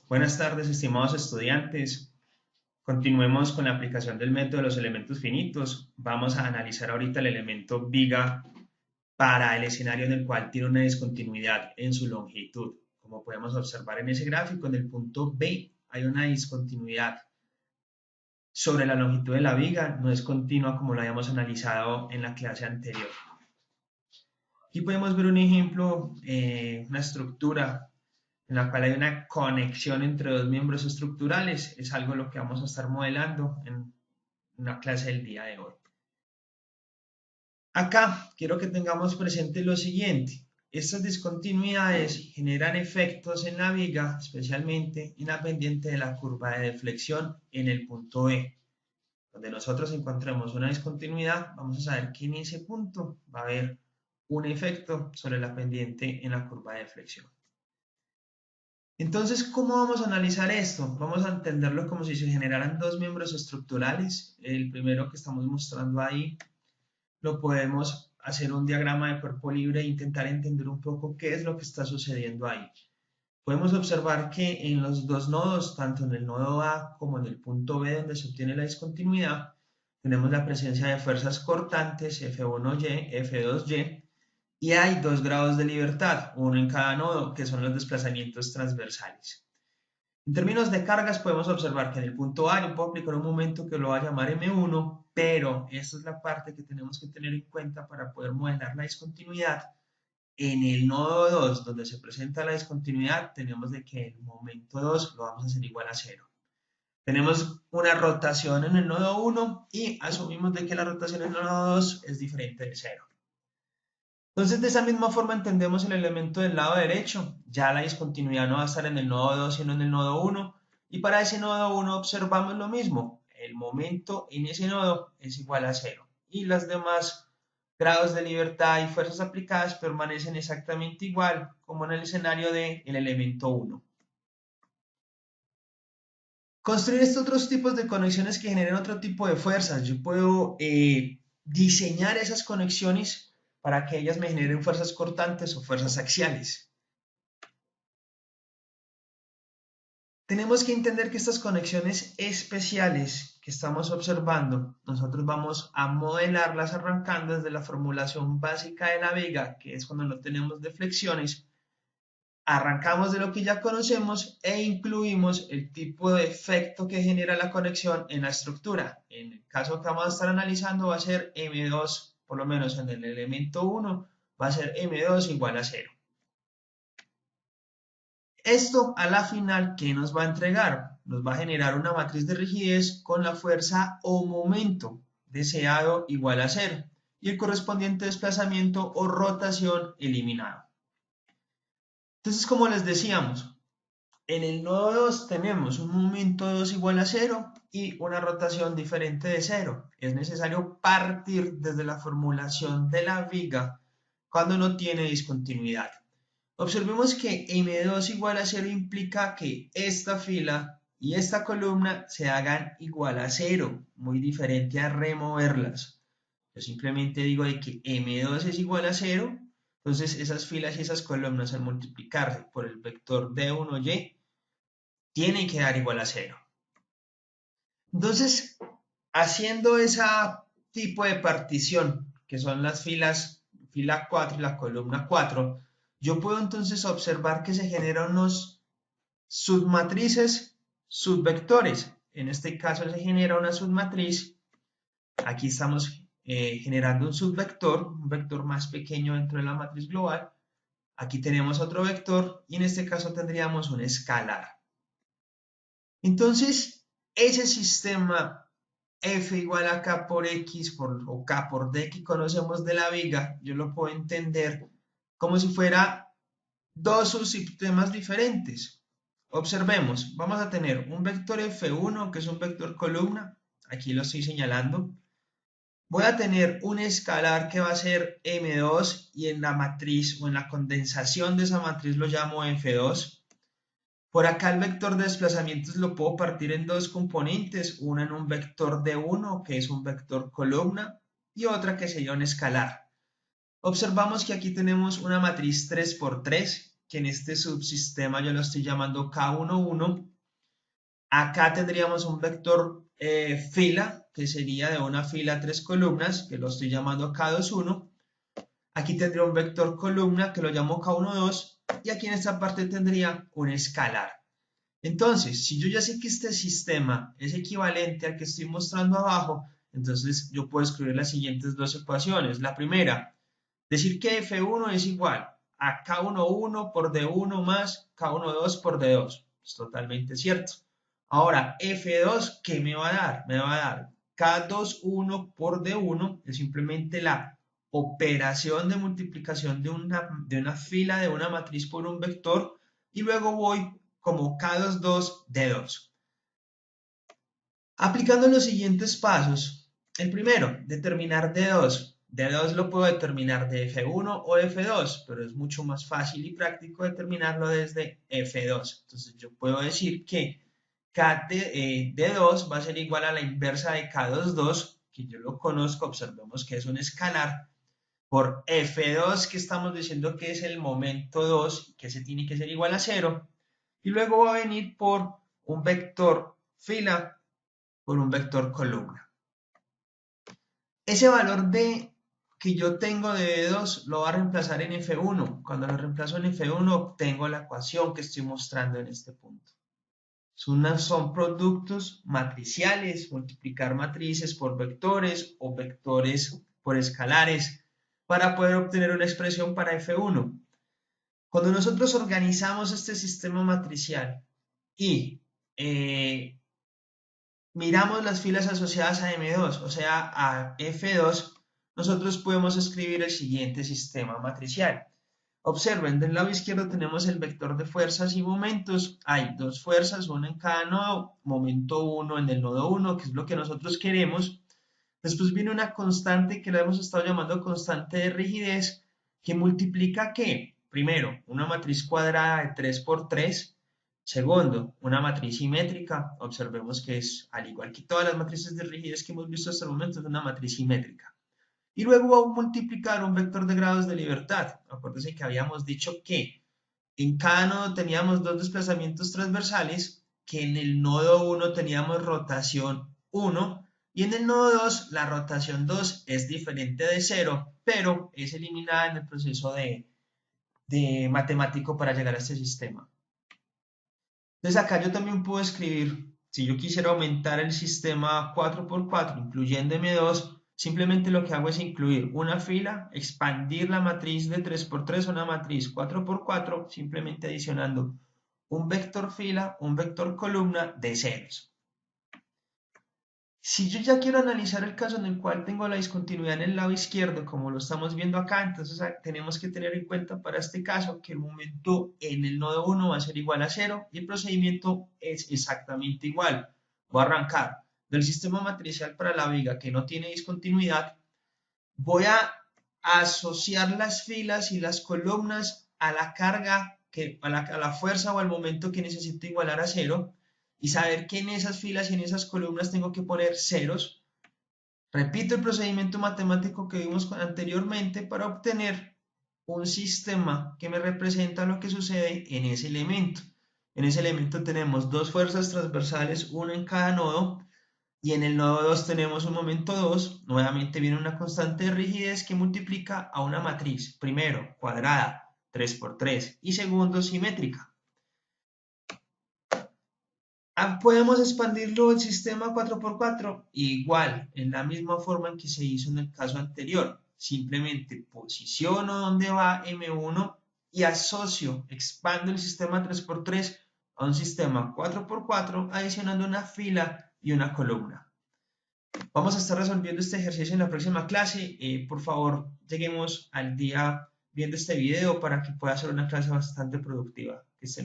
Buenas tardes, estimados estudiantes. Continuemos con la aplicación del método de los elementos finitos. Vamos a analizar ahorita el elemento viga para el escenario en el cual tiene una discontinuidad en su longitud. Como podemos observar en ese gráfico, en el punto B hay una discontinuidad sobre la longitud de la viga, no es continua como lo habíamos analizado en la clase anterior. Aquí podemos ver un ejemplo, una estructura en la cual hay una conexión entre dos miembros estructurales. Es algo lo que vamos a estar modelando en una clase del día de hoy. Acá quiero que tengamos presente lo siguiente. Estas discontinuidades generan efectos en la viga, especialmente en la pendiente de la curva de deflexión en el punto E. Donde nosotros encontremos una discontinuidad, vamos a saber que en ese punto va a haber un efecto sobre la pendiente en la curva de deflexión. Entonces, ¿cómo vamos a analizar esto? Vamos a entenderlo como si se generaran dos miembros estructurales. El primero que estamos mostrando ahí, lo podemos hacer un diagrama de cuerpo libre e intentar entender un poco qué es lo que está sucediendo ahí. Podemos observar que en los dos nodos, tanto en el nodo A como en el punto B donde se obtiene la discontinuidad, tenemos la presencia de fuerzas cortantes F1Y, F2Y, y hay dos grados de libertad, uno en cada nodo, que son los desplazamientos transversales. En términos de cargas podemos observar que en el punto A yo puedo aplicar un momento que lo va a llamar M1, pero esta es la parte que tenemos que tener en cuenta para poder modelar la discontinuidad. En el nodo 2, donde se presenta la discontinuidad, tenemos de que el momento 2 lo vamos a hacer igual a 0. Tenemos una rotación en el nodo 1 y asumimos de que la rotación en el nodo 2 es diferente de 0. Entonces, de esa misma forma entendemos el elemento del lado derecho. Ya la discontinuidad no va a estar en el nodo 2, sino en el nodo 1. Y para ese nodo 1 observamos lo mismo. El momento en ese nodo es igual a 0. Y los demás grados de libertad y fuerzas aplicadas permanecen exactamente igual como en el escenario del elemento 1. Construir estos otros tipos de conexiones que generen otro tipo de fuerzas. Yo puedo diseñar esas conexiones para que ellas me generen fuerzas cortantes o fuerzas axiales. Tenemos que entender que estas conexiones especiales que estamos observando, nosotros vamos a modelarlas arrancando desde la formulación básica de la viga, que es cuando no tenemos deflexiones. Arrancamos de lo que ya conocemos e incluimos el tipo de efecto que genera la conexión en la estructura. En el caso que vamos a estar analizando va a ser M2, por lo menos en el elemento 1, va a ser M2 igual a 0. Esto a la final, ¿qué nos va a entregar? Nos va a generar una matriz de rigidez con la fuerza o momento deseado igual a 0 y el correspondiente desplazamiento o rotación eliminado. Entonces, como les decíamos, en el nodo 2 tenemos un momento 2 igual a 0 y una rotación diferente de 0. Es necesario partir desde la formulación de la viga cuando no tiene discontinuidad. Observemos que M2 igual a 0 implica que esta fila y esta columna se hagan igual a 0, muy diferente a removerlas. Yo simplemente digo de que M2 es igual a 0, entonces esas filas y esas columnas al multiplicarse por el vector D1Y tienen que dar igual a 0. Entonces, haciendo ese tipo de partición, que son las filas, fila 4 y la columna 4, yo puedo entonces observar que se generan unos submatrices, subvectores. En este caso se genera una submatriz. Aquí estamos generando un vector más pequeño dentro de la matriz global. Aquí tenemos otro vector y en este caso tendríamos un escalar. Entonces, ese sistema f igual a k por x o k por d que conocemos de la viga, yo lo puedo entender como si fuera dos subsistemas diferentes. Observemos, vamos a tener un vector F1 que es un vector columna, aquí lo estoy señalando. Voy a tener un escalar que va a ser M2 y en la matriz o en la condensación de esa matriz lo llamo F2. Por acá el vector de desplazamientos lo puedo partir en dos componentes, una en un vector de 1 que es un vector columna y otra que sería un escalar. Observamos que aquí tenemos una matriz 3 por 3 que en este subsistema yo lo estoy llamando K11. Acá tendríamos un vector fila, que sería de una fila 3 columnas, que lo estoy llamando K21. Aquí tendría un vector columna, que lo llamo K12. Y aquí en esta parte tendría un escalar. Entonces, si yo ya sé que este sistema es equivalente al que estoy mostrando abajo, entonces yo puedo escribir las siguientes dos ecuaciones. La primera, decir que F1 es igual a K11 por D1 más K12 por D2. Es totalmente cierto. Ahora, F2, ¿qué me va a dar? Me va a dar K21 por D1, es simplemente la operación de multiplicación de una fila de una matriz por un vector, y luego voy como K22 D2. Aplicando los siguientes pasos. El primero, determinar D2. D2 lo puedo determinar de F1 o F2, pero es mucho más fácil y práctico determinarlo desde F2. Entonces yo puedo decir que D2 va a ser igual a la inversa de K22, que yo lo conozco, observemos que es un escalar, por F2, que estamos diciendo que es el momento 2, que se tiene que ser igual a 0, y luego va a venir por un vector fila por un vector columna. Ese valor que yo tengo de D2 lo va a reemplazar en F1. Cuando lo reemplazo en F1 obtengo la ecuación que estoy mostrando en este punto. Son productos matriciales, multiplicar matrices por vectores o vectores por escalares para poder obtener una expresión para F1. Cuando nosotros organizamos este sistema matricial y miramos las filas asociadas a M2, o sea, a F2, nosotros podemos escribir el siguiente sistema matricial. Observen, del lado izquierdo tenemos el vector de fuerzas y momentos. Hay dos fuerzas, una en cada nodo, momento 1 en el nodo 1, que es lo que nosotros queremos. Después viene una constante que la hemos estado llamando constante de rigidez, que multiplica ¿qué? Primero, una matriz cuadrada de 3 por 3. Segundo, una matriz simétrica. Observemos que es, al igual que todas las matrices de rigidez que hemos visto hasta el momento, es una matriz simétrica. Y luego va a multiplicar un vector de grados de libertad. Acuérdense que habíamos dicho que en cada nodo teníamos dos desplazamientos transversales, que en el nodo 1 teníamos rotación 1, y en el nodo 2 la rotación 2 es diferente de 0, pero es eliminada en el proceso de matemático para llegar a este sistema. Entonces acá yo también puedo escribir, si yo quisiera aumentar el sistema 4x4, incluyendo M2, simplemente lo que hago es incluir una fila, expandir la matriz de 3x3 a una matriz 4x4, simplemente adicionando un vector fila, un vector columna de ceros. Si yo ya quiero analizar el caso en el cual tengo la discontinuidad en el lado izquierdo, como lo estamos viendo acá, entonces tenemos que tener en cuenta para este caso que el momento en el nodo 1 va a ser igual a 0 y el procedimiento es exactamente igual. Voy a arrancar del sistema matricial para la viga que no tiene discontinuidad. Voy a asociar las filas y las columnas a la carga, a la fuerza o al momento que necesito igualar a 0. Y saber que en esas filas y en esas columnas tengo que poner ceros. Repito el procedimiento matemático que vimos anteriormente para obtener un sistema que me representa lo que sucede en ese elemento. En ese elemento tenemos dos fuerzas transversales, una en cada nodo, y en el nodo 2 tenemos un momento 2. Nuevamente viene una constante de rigidez que multiplica a una matriz, primero cuadrada, 3x3, y segundo simétrica. Podemos expandirlo el sistema 4x4 igual, en la misma forma en que se hizo en el caso anterior. Simplemente posiciono donde va M1 y asocio, expando el sistema 3x3 a un sistema 4x4, adicionando una fila y una columna. Vamos a estar resolviendo este ejercicio en la próxima clase. Por favor, lleguemos al día viendo este video para que pueda ser una clase bastante productiva. Que estén bien.